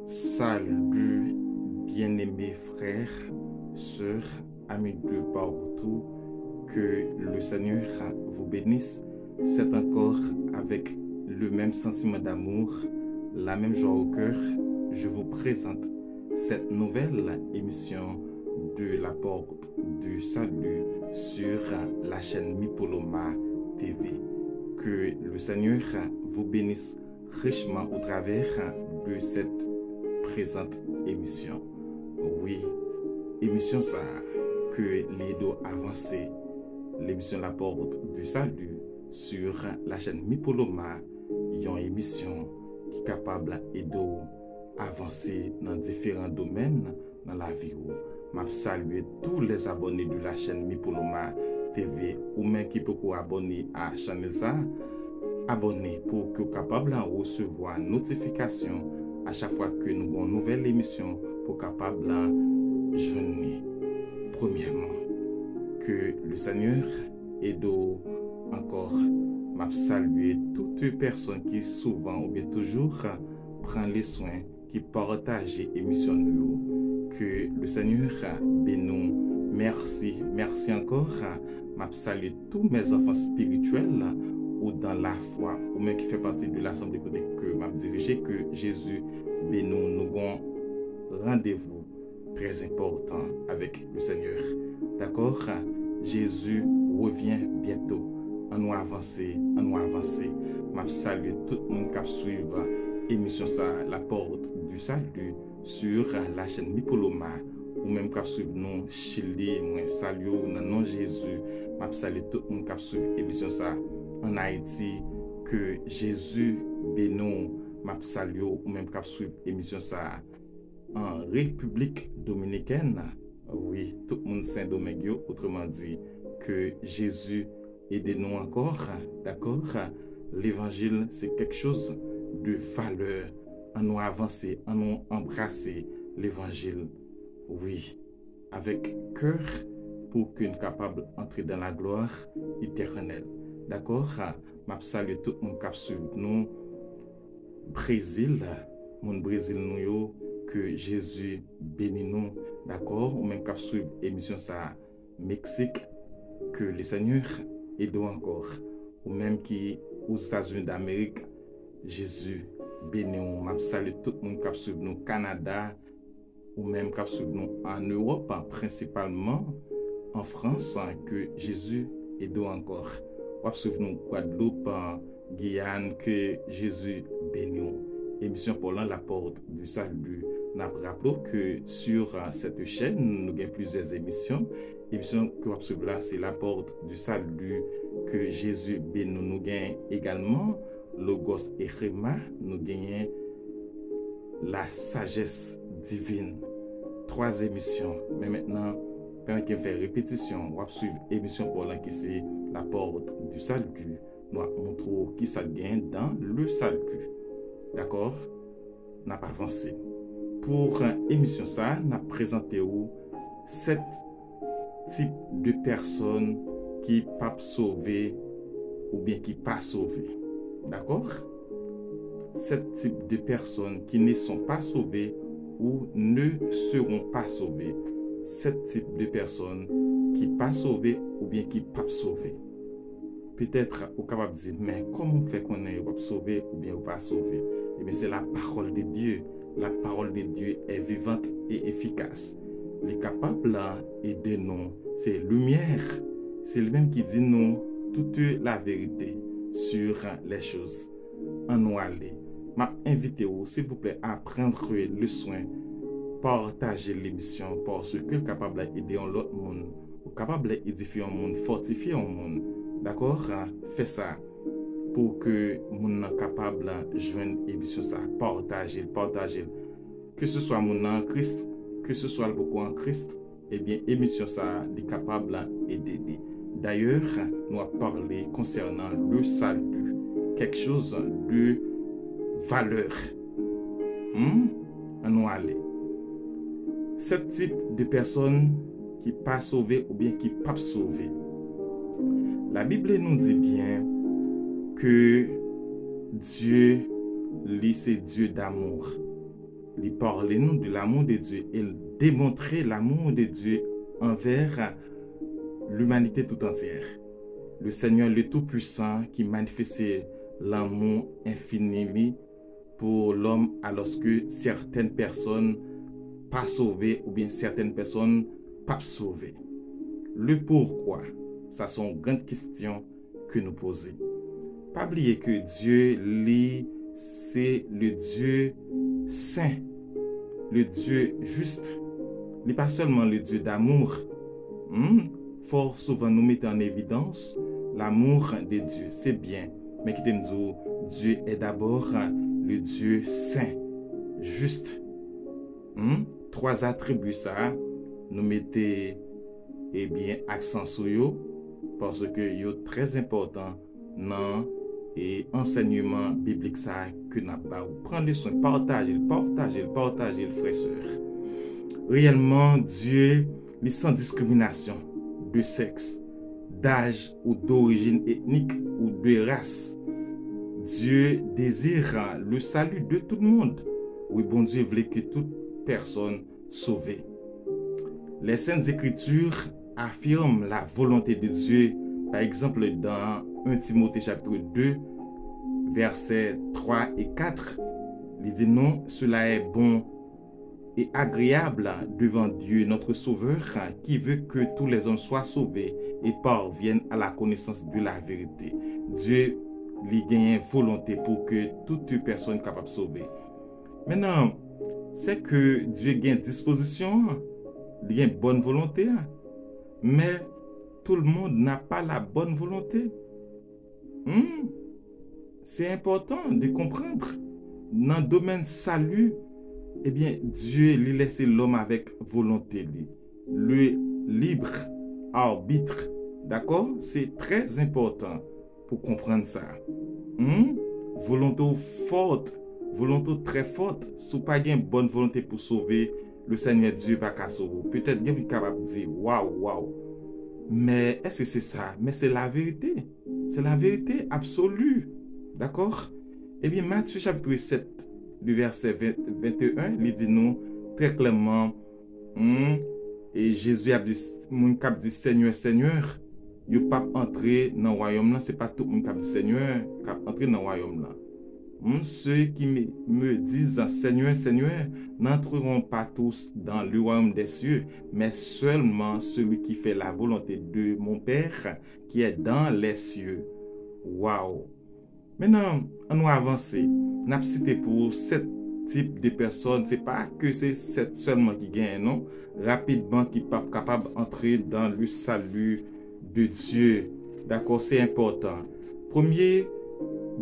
Salut, bien-aimés frères, sœurs, amis de partout, que le Seigneur vous bénisse. C'est encore avec le même sentiment d'amour, la même joie au cœur, je vous présente cette nouvelle émission de la porte du salut sur la chaîne Mipoloma TV. Que le Seigneur vous bénisse richement au travers de cette présente émission. Oui, émission ça que les deux avancés, l'émission La Porte du Salut sur la chaîne Mipoloma, une émission qui est capable d'aider avancer dans différents domaines dans la vie. Je salue tous les abonnés de la chaîne Mipoloma TV ou même qui peut abonner à la chaîne ça, abonner pour que vous capable de recevoir notification à chaque fois que nous avons une nouvelle émission pour capable de joindre. Premièrement, que le Seigneur aide encore m'a saluer toutes les personnes qui souvent ou bien toujours prennent les soins, qui partagent l'émission. Que le Seigneur bénisse. Merci encore. M'a saluer tous mes enfants spirituels ou dans la foi, ou même qui fait partie de l'assemblée que m'a dirigé, que Jésus bénisse. Nous avons rendez-vous très important avec le Seigneur. D'accord? Jésus revient bientôt. On nous avancer, on nous avancer. Je salue tout le monde qui suit l'émission La Porte du Salut sur la chaîne Mipoloma, ou même qui suit nous Chili, moi salue dans le nom de Jésus. Je salue tout le monde qui suit l'émission en Haïti, que Jésus bénisse. Je salue ou même qui suit l'émission en République Dominicaine. Oui, tout le monde Saint-Domingue, autrement dit, que Jésus aide-nous encore, d'accord? L'évangile, c'est quelque chose de valeur. On nous avancer, on nous embrasser l'évangile. Oui, avec cœur pour qu'on soit capable d'entrer dans la gloire éternelle. D'accord? Je salue tout le monde qui suit nous. Brésil, mon Brésil, nous, que Jésus bénisse nous. D'accord? Ou même qui suit l'émission Mexique, que le Seigneur aide encore. Ou même qui aux États-Unis d'Amérique, Jésus bénisse. Je salue tout le monde qui suit nous Canada, ou même qui suit nous en Europe, principalement en France, que Jésus aide encore. Ou suivre nous Guadeloupe, Guyane, que Jésus bénisse. Émission pour la porte du salut. Nous rappelons que sur cette chaîne, nous avons plusieurs émissions. L'émission que vous suivez là, c'est la porte du salut, que Jésus bénisse. Nous avons également Logos et Rema. Nous avons la sagesse divine. 3 émissions. Mais maintenant, pendant qu'il fait répétition, on va suivre l'émission pour qui c'est la porte du salut. Nous montrons qui ça gagne dans le salut. D'accord? N'a pas avancé. Pour l'émission ça, n'a présenté 7 types de personnes qui ne sont pas sauvées ou bien qui ne sont pas sauvées. D'accord? 7 types de personnes qui ne sont pas sauvées ou ne seront pas sauvées. 7 types de personnes qui ne sont pas sauvées ou bien qui ne sont pas sauvées. Peut-être vous capable de dire, mais comment fait qu'on est sauvé ou bien pas sauvé? Eh bien, c'est la parole de Dieu. La parole de Dieu est vivante et efficace. Il est capable d'aider nous. C'est lumière. C'est lui-même qui dit nous toute la vérité sur les choses. En nous aller. M'a invité vous, s'il vous plaît, à prendre le soin, partager l'émission parce que est capable d'aider l'autre monde, capable d'édifier un monde, fortifier un monde. D'accord? Fais ça pour que mon capable de joindre l'émission ça, partager. Que ce soit mon en Christ, que ce soit beaucoup en Christ, eh bien, l'émission ça est capable d'aider. D'ailleurs, nous avons parlé concernant le salut, quelque chose de valeur. Nous allons. 7 types de personnes qui ne sont pas sauvées ou bien qui ne sont pas sauvées. La Bible nous dit bien que Dieu, lui, c'est Dieu d'amour. il parlait nous de l'amour de Dieu. Il démontrait l'amour de Dieu envers l'humanité tout entière. Le Seigneur le Tout-Puissant qui manifestait l'amour infini pour l'homme alors que certaines personnes pas sauvées ou bien certaines personnes pas sauvées. Le pourquoi, ça sont grandes questions que nous posons. Pas oublier que Dieu, lui, c'est le Dieu saint, le Dieu juste. Il n'est pas seulement le Dieu d'amour. Fort souvent nous mettons en évidence l'amour de Dieu, c'est bien. Mais qui t'aime dire, Dieu est d'abord le Dieu saint, juste. Trois attributs ça, nous mettons bien accent sur eux parce que c'est très important dans l'enseignement biblique ça que nous avons. Prendre le soin, partager, frères et sœurs. Réellement, Dieu, il sans discrimination de sexe, d'âge ou d'origine ethnique ou de race. Dieu désire le salut de tout le monde. Oui, bon Dieu voulait que toute personne sauvée. Les Saintes Écritures affirment la volonté de Dieu. Par exemple, dans 1 Timothée chapitre 2, versets 3 et 4, il dit non, cela est bon et agréable devant Dieu, notre Sauveur, qui veut que tous les hommes soient sauvés et parviennent à la connaissance de la vérité. Dieu lui gagne volonté pour que toute personne capable de sauver. Maintenant, c'est que Dieu gagne disposition, il gagne bonne volonté, mais tout le monde n'a pas la bonne volonté. C'est important de comprendre. Dans le domaine salut, eh bien, Dieu lui laisse l'homme avec volonté, le libre arbitre. D'accord? C'est très important pour comprendre ça. Volonté forte, volonté très forte. Si pas une bonne volonté pour sauver, le Seigneur Dieu va qu'à sauver. Peut-être qu'il est capable de dire waouh. Mais est-ce que c'est ça? Mais c'est la vérité. C'est la vérité absolue. D'accord? Eh bien, Matthieu chapitre 7, du verset 21, il dit nous très clairement, et Jésus a dit, mon cap dit Seigneur, Seigneur, il ne pas entrer dans le royaume là, c'est pas tout mon cap dit Seigneur, cap entrer dans le royaume là. Ceux qui me disent Seigneur, Seigneur, n'entreront pas tous dans le royaume des cieux, mais seulement celui qui fait la volonté de mon Père qui est dans les cieux. Waouh! Maintenant, on va avancer. On a cité pour 7 types de personnes. Ce n'est pas que c'est 7 seulement qui gagnent, non? Rapidement, qui sont capables d'entrer dans le salut de Dieu. D'accord, c'est important. Premier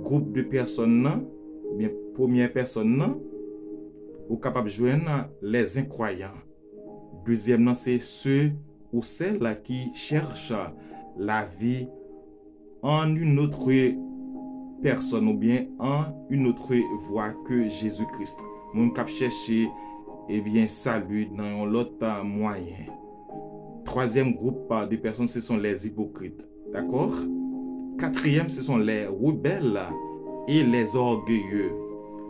groupe de personnes, bien, première personne, ou capable de joindre les incroyants. Deuxièmement, c'est ceux ou celles qui cherchent la vie en une autre personne ou bien en une autre voie que Jésus-Christ. Mon cap chercher bien salut dans l'autre moyen. Troisième groupe de personnes, ce sont les hypocrites. D'accord? Quatrième, ce sont les rebelles et les orgueilleux.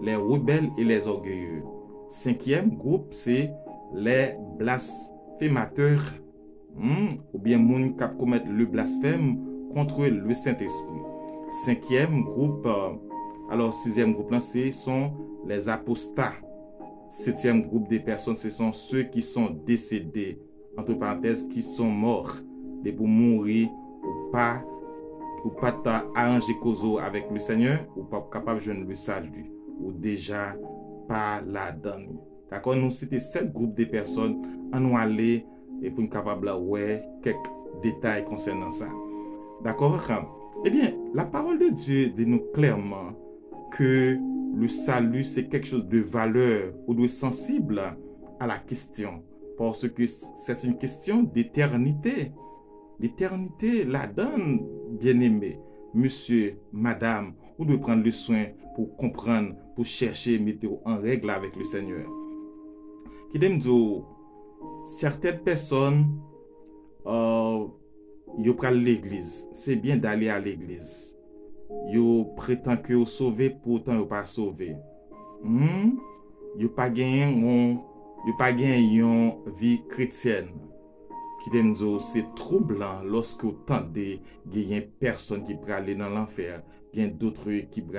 Les rebelles et les orgueilleux. Cinquième groupe, c'est les blasphémateurs. Ou bien moun qui commettent le blasphème contre le Saint-Esprit. Cinquième groupe, alors sixième groupe là, ce sont les apostats. Septième groupe de personnes, ce sont ceux qui sont décédés, entre parenthèses, qui sont morts, et pour mourir ou pas arranger cause avec le Seigneur, ou pas capable de joindre le salut, ou déjà pas la donne. D'accord, nous citons 7 groupes de personnes, on nous aller et pour nous capable ouais quelques détails concernant ça. D'accord? Eh bien, la parole de Dieu dit nous clairement que le salut, c'est quelque chose de valeur ou de sensible à la question. Parce que c'est une question d'éternité. L'éternité la donne, bien-aimé, monsieur, madame, ou de prendre le soin pour comprendre, pour chercher, mettre en règle avec le Seigneur. Qui dit, certaines personnes, ils prennent l'église. C'est bien d'aller à l'église. Ils prétendent que vous sauvez, pourtant vous pas sauvé. yo pas gagné une vie chrétienne. Qui t'aime c'est troublant lorsque vous tendez qu'il y a une personne qui peut aller dans l'enfer, il y a d'autres qui peut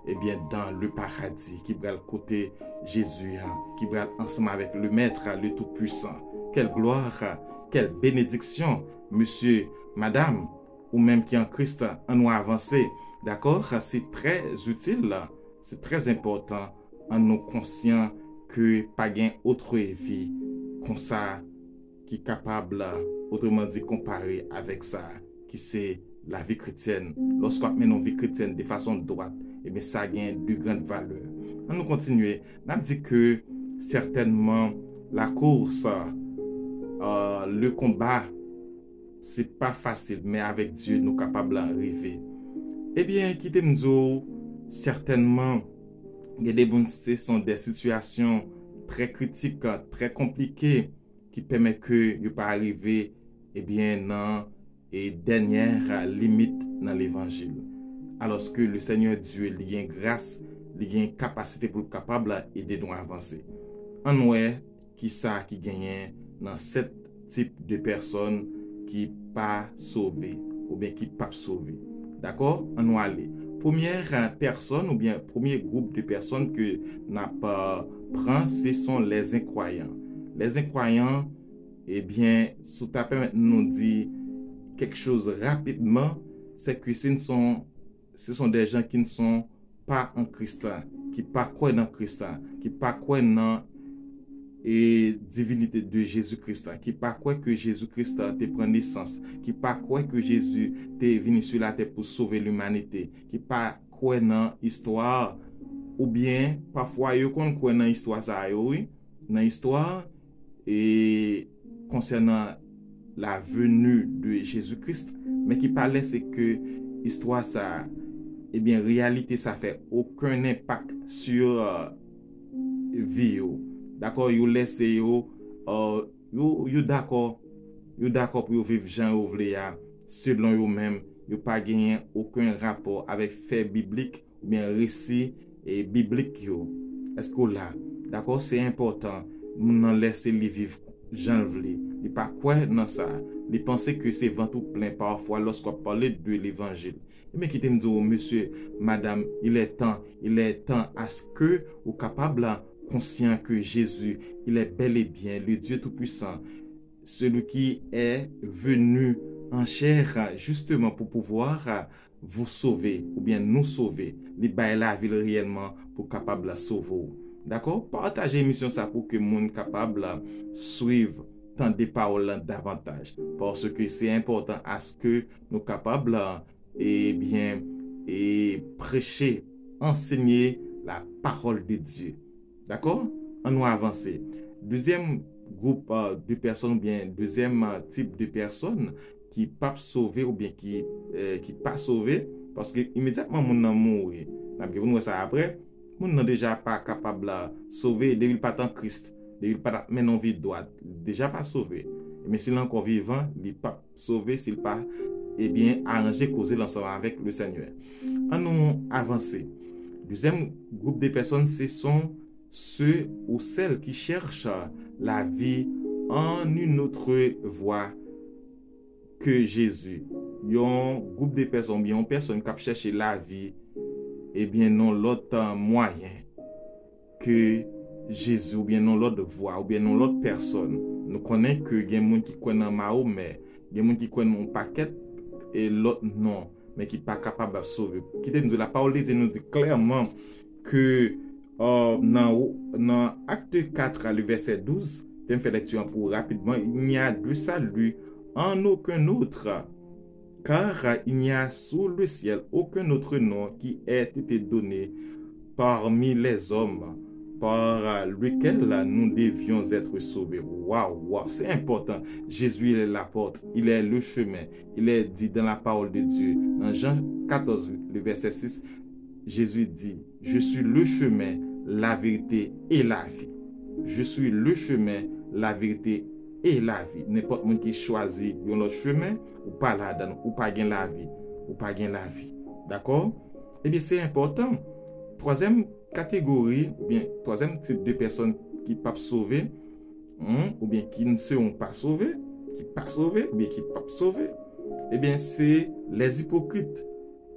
eh bien dans le paradis, qui peut côté Jésus, qui peut ensemble avec le Maître, le Tout-Puissant. Quelle gloire, quelle bénédiction, monsieur, madame, ou même qui en Christ, en nous avancer. D'accord? C'est très utile, c'est très important en nous conscients que pas gain autre vie comme ça qui est capable, autrement dit, comparer avec ça, qui c'est la vie chrétienne. Lorsqu'on met une vie chrétienne de façon droite, eh bien, ça gagne de grandes valeurs. On nous continuer. On a dit que certainement la course, le combat, c'est pas facile, mais avec Dieu, nous sommes capables d'arriver. Eh bien, quittez-nous, certainement, ce sont des situations très critiques, très compliquées, qui permet que vous pas arriver eh bien dans et dernière limite dans l'évangile. Alors que le Seigneur Dieu il a une grâce, il a une capacité pour capable aider nous à avancer. En ouais qui ça qui gagne dans sept types de personnes qui pas sauvées ou bien qui pas sauvées. D'accord? On va aller. Première personne ou bien premier groupe de personnes que n'a pas prend, ce sont les incroyants. Les incroyants, eh bien, si tu permet nous dire quelque chose rapidement, c'est que ce sont des gens qui ne sont pas en Christ, qui ne croient pas dans Christ, qui ne croient pas dans la divinité de Jésus-Christ, qui ne croient pas que Jésus-Christ te prend naissance, qui ne croient pas que Jésus est venu sur la terre pour sauver l'humanité, qui ne croient pas dans l'histoire, ou bien parfois ils croient dans l'histoire, oui, dans l'histoire et concernant la venue de Jésus-Christ, mais qui parlait c'est que l'histoire ça, eh bien réalité ça fait aucun impact sur vie. D'accord, vous laissez yo d'accord pour vivre Jean ou selon vous-même, vous pas gagné aucun rapport avec fait biblique ou bien récit et biblique. Est-ce que là, d'accord, c'est important, nous n'en laisser les vivre Jean vle. Il pas quoi dans ça. Il pensait que c'est vent tout plein parfois lorsqu'on parlait de l'évangile. Mais qui te dit, monsieur, madame, il est temps à ce que vous capable conscient que Jésus, il est bel et bien le Dieu Tout-Puissant, celui qui est venu en chair justement pour pouvoir vous sauver ou bien nous sauver. Il baille la vie réellement pour capable la sauver. D'accord? Partagez l'émission ça pour que monde capable suivre tant des paroles davantage parce que c'est important à ce que nous capables et prêcher, enseigner la parole de Dieu. D'accord? On nous avancer. Deuxième groupe de personnes ou bien deuxième type de personnes qui pas sauver ou bien qui pas sauver parce que immédiatement mon nan mourir. Nous ça après, mon nan déjà pas capable sauver depuis pas en Christ, depuis pas maintenant vie droite, déjà pas sauvé. Mais s'il est encore vivant, il pas sauvé s'il pas eh bien arranger causer l'ensemble avec le Seigneur. On nous avancer. Deuxième groupe de personnes ce sont ceux ou celles qui cherchent la vie en une autre voie que Jésus. Il y a un groupe de personnes, bien une personne qui cherche la vie, et bien non l'autre moyen que Jésus, ou bien non l'autre voie, ou bien non l'autre personne. Nous connaissons que il y a des gens qui connaissent Mahomet, il y a des gens qui connaissent mon paquet, et l'autre non, mais qui n'est pas capable de sauver. La parole de Dieu nous dit clairement que dans Acte 4, le verset 12, je fais lecture pour rapidement, il n'y a de salut en aucun autre, car il n'y a sous le ciel aucun autre nom qui ait été donné parmi les hommes par lequel nous devions être sauvés. Waouh, c'est important. Jésus il est la porte, il est le chemin. Il est dit dans la parole de Dieu. Dans Jean 14, le verset 6, Jésus dit, je suis le chemin, la vérité et la vie. Je suis le chemin, la vérité et la vie. N'importe qui qui choisit un autre chemin, ou pas là-dedans, ou pas gain la vie, ou pas gain la vie. D'accord? Eh bien, c'est important. troisième catégorie, ou bien troisième type de personnes qui ne peuvent pas sauver, ou bien qui ne seront pas sauvées, qui pas sauvées, ou bien qui ne peuvent pas sauver, eh bien, c'est les hypocrites.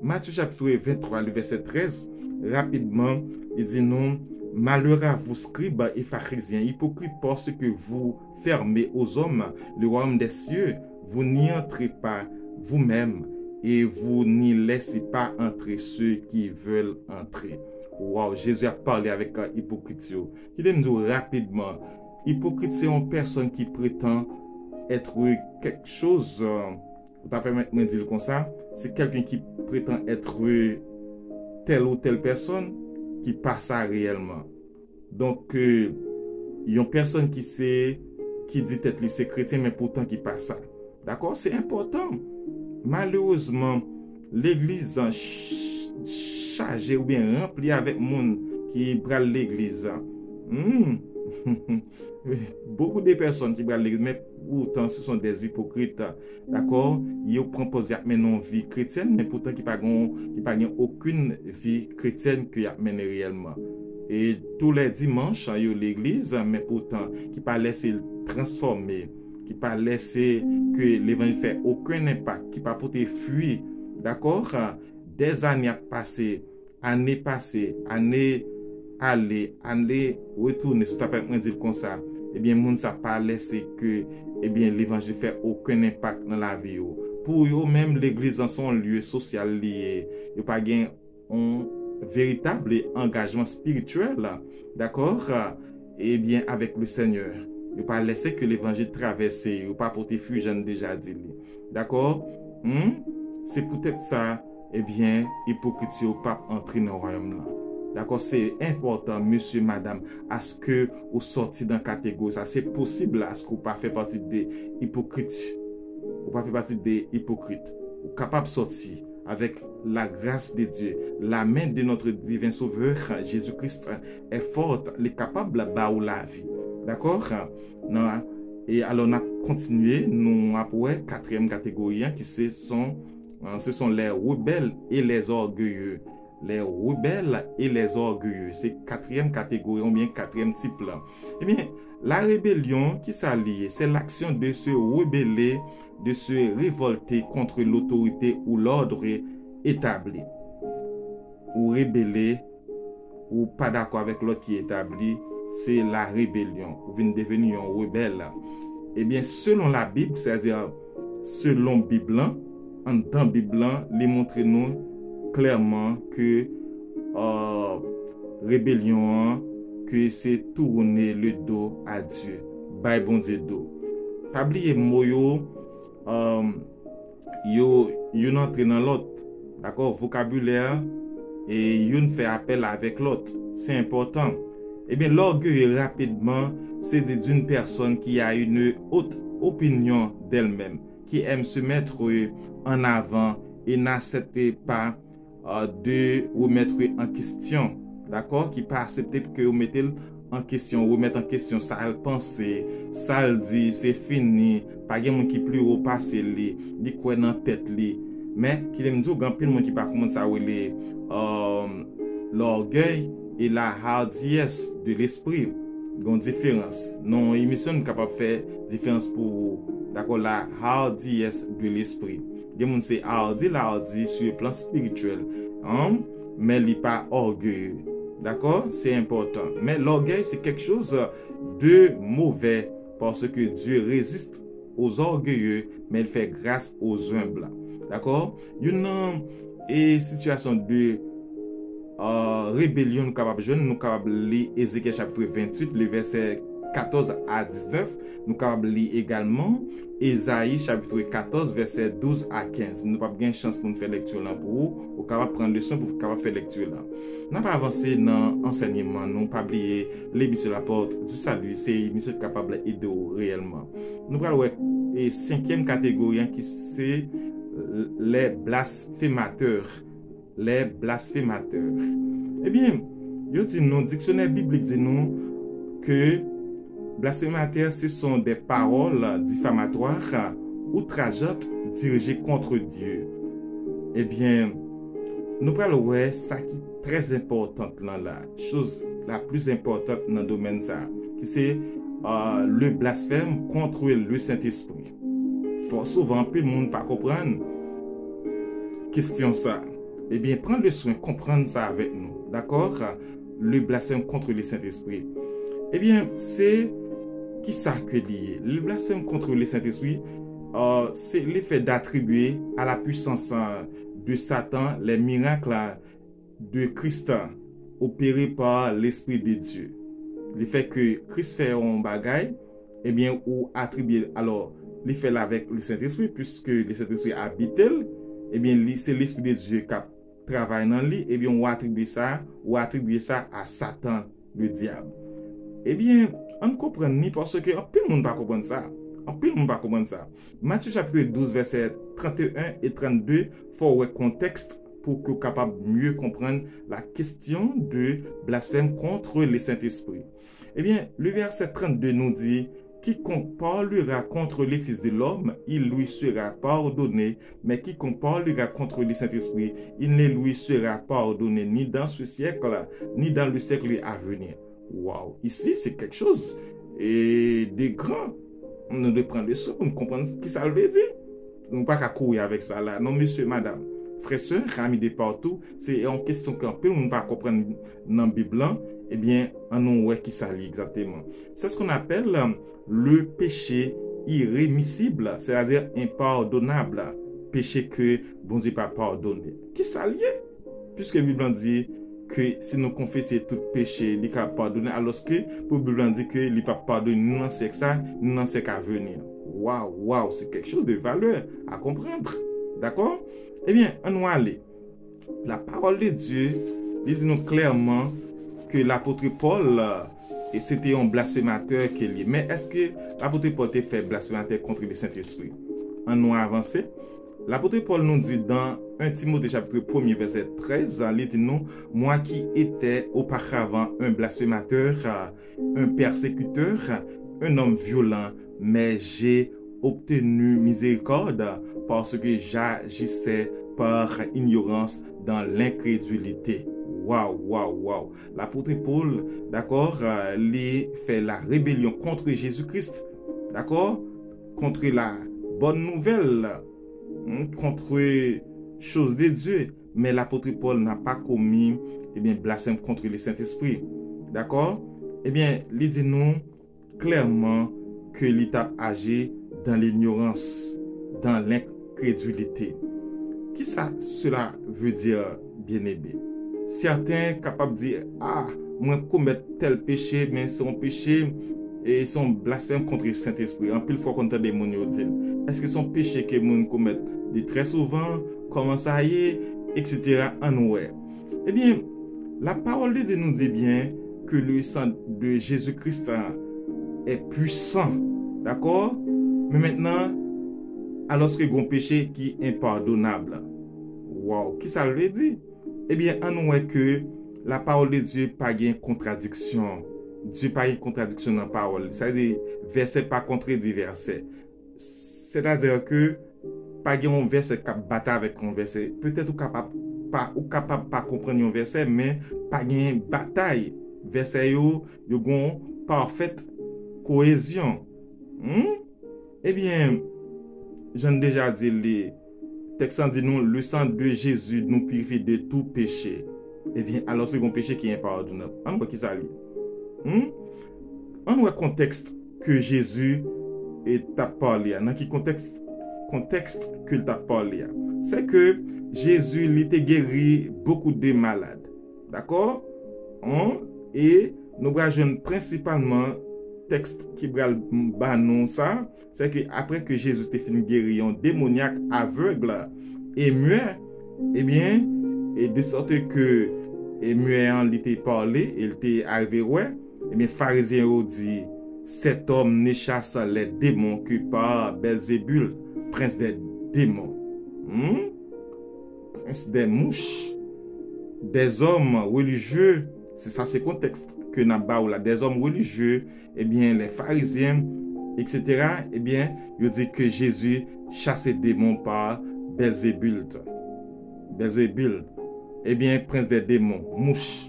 Matthieu chapitre 23, le verset 13, rapidement, il dit non, malheur à vous, scribes et pharisiens, hypocrites, parce que vous fermez aux hommes le royaume des cieux, vous n'y entrez pas vous-même et vous n'y laissez pas entrer ceux qui veulent entrer. Wow, Jésus a parlé avec un hypocrite. Il aime dire rapidement, hypocrite, c'est une personne qui prétend être quelque chose, vous pas permettre de dire comme ça, c'est quelqu'un qui prétend être telle ou telle personne qui passe ça réellement. Donc, il y a une personne qui dit être c'est chrétien, mais pourtant qui passe ça. D'accord? C'est important. Malheureusement, l'église chargée ou bien remplie avec monde qui brûle l'église. Beaucoup de personnes qui brûlent l'église, mais pourtant ce sont des hypocrites. D'accord? Ils prennent position à une vie chrétienne, mais pourtant qui n'ont pas aucune vie chrétienne qu'ils mènent réellement. Et tous les dimanches, il y a l'église, mais pourtant qui pas laissé transformer, qui pas laissé que l'évangile fait aucun impact, qui pas porté fruit. D'accord? Des années passées, années aller, retourner, si tu peux dire comme ça, eh bien, moun ça pas laissé que, eh bien, l'évangile fait aucun impact dans la vie. Pour eux, même l'église en son lieu social lié, il n'y a pas un véritable engagement spirituel, d'accord? Eh bien, avec le Seigneur. Il n'y a pas laissé que l'évangile traverse, il n'y a pas porté fruit, j'en ai déjà dit. D'accord? C'est peut-être ça, eh bien, hypocrisie au pape entrer dans le royaume là. D'accord, c'est important, monsieur, madame, à ce que vous sortiez dans la catégorie. Ça, c'est possible à ce que vous ne pas fait partie des hypocrites. Vous pas fait partie des hypocrites. Vous êtes capable de sortir avec la grâce de Dieu. La main de notre divin sauveur, Jésus-Christ, est forte. Elle est capable de battre la vie. D'accord? Et alors, on a continué. Nous avons la quatrième catégorie qui ce sont les rebelles et les orgueilleux. Les rebelles et les orgueilleux. C'est quatrième catégorie, ou bien quatrième type là. Eh bien, la rébellion qui s'allie, c'est l'action de se rebeller, de se révolter contre l'autorité ou l'ordre établi. Ou rebeller, ou pas d'accord avec l'autre qui est établi, c'est la rébellion. Vous venez devenir un rebelle. Eh bien, selon la Bible, c'est-à-dire selon Bible, en dans Bible, les montre nous clairement que rébellion, que c'est tourner le dos à Dieu. Bye bon Dieu dos. Pas oublier moyo yo entre dans l'autre. D'accord, vocabulaire et yon fait appel avec l'autre. C'est important. Eh bien, l'orgueil rapidement, c'est d'une personne qui a une haute opinion d'elle-même, qui aime se mettre en avant et n'accepte pas de remettre en question, d'accord, qui pas accepter que vous mettez en question, remettre en question ça elle pense, ça elle dit c'est fini, pas de monde qui plus haut passer li quoi dans tête li, mais qui aime dire grand pile monde qui pas commencer à relé l'orgueil et la hardiesse de l'esprit, une différence. Non, émission n'est capable de faire différence pour d'accord la hardiesse de l'esprit. Il y a c'est hardi sur le plan spirituel, mais il n'est pas orgueilleux. D'accord? C'est important. Mais l'orgueil, c'est quelque chose de mauvais parce que Dieu résiste aux orgueilleux, mais il fait grâce aux humbles. D'accord? Il y a une situation de rébellion, nous capables de lire Ézéchiel chapitre 28, le verset 14 à 19. Nous capables de lire également Ésaïe chapitre 14 verset 12 à 15. Nous n'avons pas de chance pour nous faire lecture là pour vous. Vous capable prendre leçon pour vous faire lecture là. Nous pas avancer dans l'enseignement, nous pas oublier l'émission la porte du salut, c'est émission capable d'aider réellement. Nous allons et cinquième catégorie qui c'est les blasphémateurs. Les blasphémateurs. Eh bien, yo dit non, dictionnaire biblique dit nous que blasphémateurs, ce sont des paroles diffamatoires, outrageantes, dirigées contre Dieu. Eh bien, nous parlons ça qui est très importante là, la chose la plus importante dans le domaine ça, qui c'est le blasphème contre le Saint-Esprit. Faut souvent plus le monde pas comprendre question ça. Eh bien, prends le soin de comprendre ça avec nous, d'accord? Le blasphème contre le Saint-Esprit. Eh bien, c'est qui ça que lié? Le blasphème contre le Saint-Esprit, c'est l'effet d'attribuer à la puissance de Satan les miracles de Christ opérés par l'Esprit de Dieu. Le fait que Christ fait un bagage, eh bien, ou attribuer, alors, l'effet là avec le Saint-Esprit, puisque le Saint-Esprit habite, eh bien, c'est l'Esprit de Dieu qui travaille dans lui, eh bien, on attribue ça à Satan, le diable. Eh bien, on ne comprend ni parce que peu de monde ne comprend ça. Peu de monde ne comprend ça. Matthieu chapitre 12, verset 31 et 32, il faut un contexte pour que vous soyez capable de mieux comprendre la question de blasphème contre le Saint-Esprit. Eh bien, le verset 32 nous dit: quiconque parlera contre les fils de l'homme, il lui sera pardonné, mais quiconque parlera contre le Saint-Esprit, il ne lui sera pardonné ni dans ce siècle, ni dans le siècle à venir. Waouh! Ici, c'est quelque chose de grand. On doit prendre le son pour comprendre ce que ça veut dire. Nous ne pouvons pas courir avec ça là. Non, monsieur, madame, frères, sœurs, amis de partout, c'est une question qu'on peut ne pas comprendre dans la Bible. Eh bien, on nous voit qui ça lit exactement. C'est ce qu'on appelle le péché irrémissible, c'est-à-dire impardonnable. Péché que bon Dieu pas pardonné. Qui ça lié? Puisque la Bible dit que si nous confessons tout péché, il va pardonner, alors que la Bible dit que il va pardonner nous dans ce ça, nous dans ce à venir. Waouh, c'est quelque chose de valeur à comprendre. D'accord? Eh bien, on va aller. La parole de Dieu dit nous clairement que l'apôtre Paul, c'était un blasphémateur qu'il est. Mais est-ce que l'apôtre Paul était fait blasphémateur contre le Saint-Esprit? On va avancer. L'apôtre Paul nous dit dans 1 Timothée chapitre 1 verset 13, il dit nous: moi qui étais auparavant un blasphémateur, un persécuteur, un homme violent, mais j'ai obtenu miséricorde parce que j'agissais par ignorance dans l'incrédulité. Waouh. L'apôtre Paul, d'accord, il fait la rébellion contre Jésus-Christ, d'accord, contre la bonne nouvelle, contre chose de Dieu. Mais l'apôtre Paul n'a pas commis blasphème contre le Saint-Esprit. D'accord? Eh bien, il dit nous clairement que l'État agit dans l'ignorance, dans l'incrédulité. Qu'est-ce que cela veut dire, bien-aimé? Certains capables de dire: ah, moi commettre tel péché, mais son péché et son blasphème contre le Saint-Esprit. En pile fois qu'on entend des gens dire: est-ce que son péché que les gens commettent de très souvent, comment ça y est, etc. Eh bien, la parole de Dieu nous dit bien que le sang de Jésus-Christ est puissant. D'accord? Mais maintenant, alors que un péché qui est impardonnable. Waouh, qui ça veut dire? Eh bien, on voit que la parole de Dieu n'a pas de contradiction. Dieu n'a pas de contradiction dans la parole. C'est-à-dire, verset pas contredit verset. C'est-à-dire que pas de verset qui battre avec un verset. Peut-être capable pas comprendre un verset, mais pas de bataille. Verset yo une parfaite cohésion. Eh bien, j'en ai déjà dit, les textes dit nous, le sang de Jésus nous purifie de tout péché. Eh bien, alors c'est un péché qui est impardonnable. On voit qui ça lit. On voit le contexte que Jésus est parlé. Dans quel contexte que il t'a parlé? C'est que Jésus il était guéri beaucoup de malades. D'accord? Et nous avons principalement texte qui bral nous ça, c'est que après que Jésus était fini guérir un démoniaque aveugle et muet, eh bien, et de sorte que muet en était parlé, il était arrivé ouais, eh bien pharisiens ont dit: cet homme ne chasse les démons que par Belzébul, prince des démons. Prince des mouches, des hommes religieux, c'est ça, c'est contexte que n'a pas là, des hommes religieux, eh bien les pharisiens, etc. Eh bien, ils disent que Jésus chassait des démons par Belzébul. eh bien, prince des démons, mouche.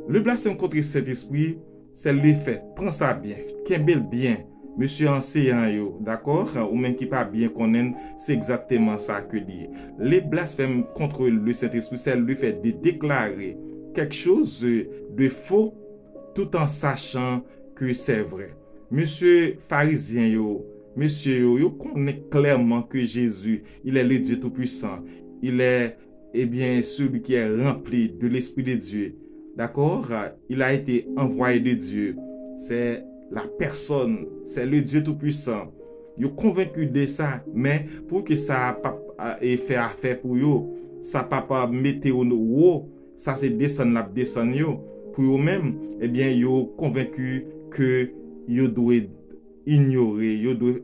Le blasphème contre le Saint-Esprit, c'est l'effet. Prends ça bien, kembel bien. Monsieur enseignant, yo, d'accord? Ou même qui pas bien connaît, c'est exactement ça que dit. Les blasphèmes contre le Saint-Esprit, c'est le fait de déclarer quelque chose de faux tout en sachant que c'est vrai. Monsieur pharisien, yo connaît clairement que Jésus, il est le Dieu Tout-Puissant. Il est, eh bien, celui qui est rempli de l'Esprit de Dieu. D'accord? Il a été envoyé de Dieu. C'est la personne, c'est le Dieu Tout-Puissant. Yo convaincu de ça, mais pour que ça ait fait affaire pour yo, ça pas mettre au haut, ça c'est descendre yo. Pour eux-mêmes, eh bien, yo convaincu que yo doit ignorer, yo doit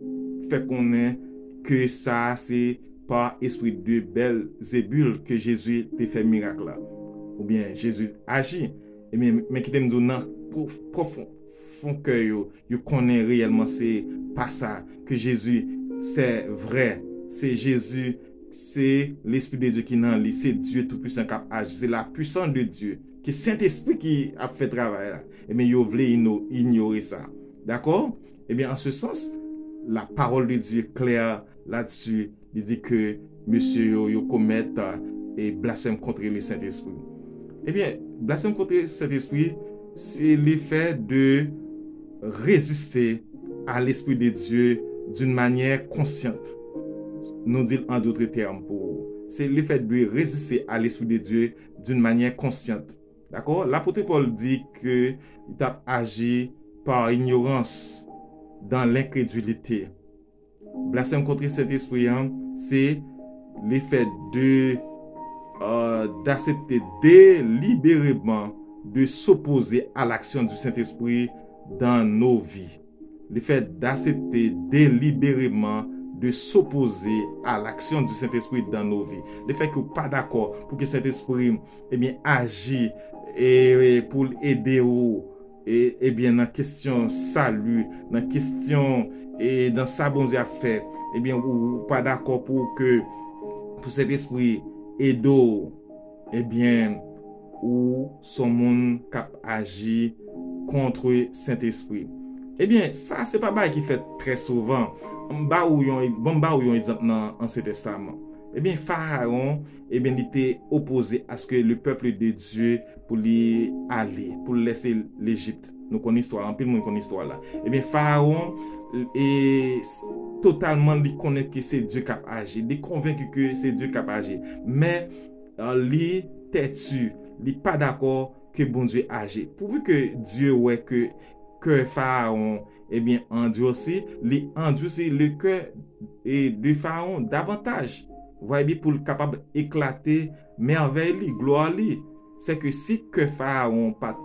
faire connaître que ça c'est par esprit de Belzébul que Jésus te fait miracle là. Ou bien Jésus agit. Et bien, mais qui t'aime dire profond que yo connaît réellement c'est pas ça que Jésus c'est vrai, c'est Jésus, c'est l'esprit de Dieu qui dans lui, c'est Dieu tout puissant qui agit, c'est la puissance de Dieu, qui Saint-Esprit qui a fait travail là. Et bien yo voulez ignorer ça. D'accord? Et bien en ce sens, la parole de Dieu est claire là-dessus. Il dit que monsieur yo commet et blasphème contre le Saint-Esprit. Eh bien, blasphème contre le Saint-Esprit, c'est l'effet de résister à l'Esprit de Dieu d'une manière consciente. Nous disons en d'autres termes pour c'est l'effet de résister à l'Esprit de Dieu d'une manière consciente. D'accord? L'apôtre Paul dit que il a agi par ignorance dans l'incrédulité. Blasphème contre cet esprit, c'est l'effet de d'accepter délibérément de s'opposer à l'action du Saint-Esprit dans nos vies. Le fait d'accepter délibérément de s'opposer à l'action du Saint-Esprit dans nos vies. Le fait que vous pas d'accord pour que cet esprit agisse et pour aider vous et bien dans question salut, dans question et dans sa bon Dieu a fait, vous pas d'accord pour que pour cet esprit aide ou son monde cap agit contre Saint-Esprit. Ça c'est pas bail qui fait très souvent. Ba ou yon exemple dans Ancien Testament. Pharaon il était opposé à ce que le peuple de Dieu pour lui aller, pour laisser l'Égypte. Nous connaissons l'histoire, en pile monde connaît l'histoire là. Pharaon est totalement lui connaît que c'est Dieu qui a agi, il est convaincu que c'est Dieu qui a agi, mais lui têtu, il pas d'accord que bon Dieu agit. Pourvu que Dieu ouais que Pharaon endurci, lui endurci le cœur de Pharaon davantage. Vous voyez bien pour le capable éclater merveille, gloire lui. C'est que si que Pharaon pas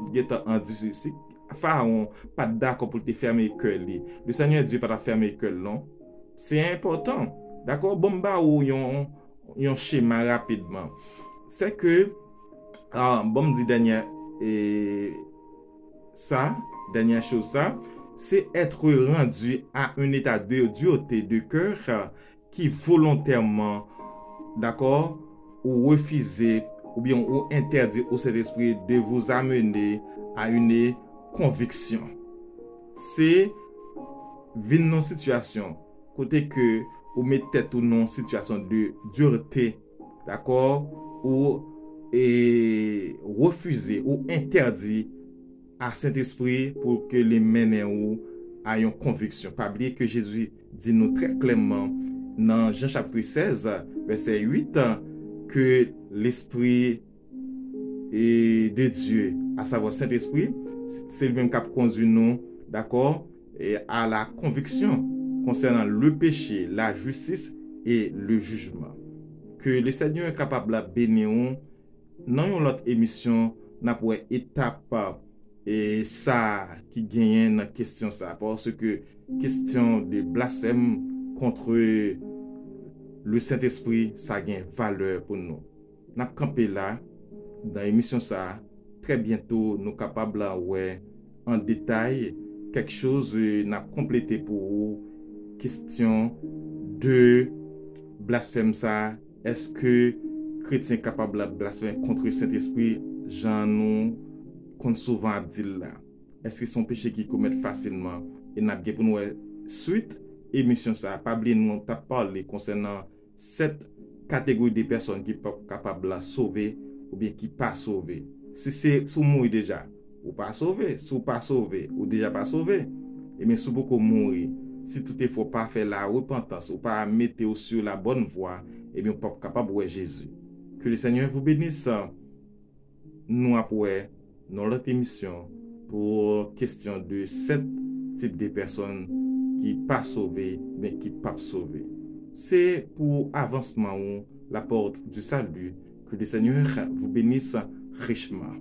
endurci, si Pharaon pas d'accord pour te fermer le cœur lui, le Seigneur Dieu pas fermer le cœur non. C'est important. D'accord? Bomba ou yon schéma rapidement. C'est que bon dit dernière chose ça, c'est être rendu à un état de dureté de cœur qui volontairement, d'accord, ou refuser ou bien ou interdire au Saint-Esprit de vous amener à une conviction. C'est vivre dans situation côté que ou mettre tête ou non situation de dureté, d'accord, ou refuser ou interdire à Saint-Esprit pour que les mène ou à une conviction. Pas oublier que Jésus dit nous très clairement dans Jean chapitre 16 verset 8 que l'Esprit de Dieu, à savoir Saint-Esprit, c'est le même qui conduit nous, d'accord, et à la conviction concernant le péché, la justice et le jugement. Que le Seigneur est capable de bénir dans une autre émission, n'a pour étape et ça qui gagne dans question ça, parce que question de blasphème contre le Saint-Esprit, ça gagne valeur pour nous. N'a campé là dans l'émission ça, très bientôt nous capables ouais en détail quelque chose n'a complété pour vous. Question de blasphème ça, est-ce que chrétien capable de blasphémer contre le Saint-Esprit, j'en nous qu'on souvent dit là. Est-ce que son péché qui commet facilement et n'a pas pour nous suite émission ça pas oublier nous t'a parlé concernant cette catégorie de personnes qui sont capables de sauver ou bien qui pas sauver. Si c'est sous mourir déjà ou pas sauver, si ou pas sauver ou déjà pas sauver, et bien si beaucoup mourir, si tout est faut pas faire la repentance ou pas mettre sur la bonne voie, et bien pas capable de Jésus. Que le Seigneur vous bénisse. Nous après notre émission pour question de 7 types de personnes qui pas sauvées mais qui pas sauvées. C'est pour avancement la porte du salut. Que le Seigneur vous bénisse richement.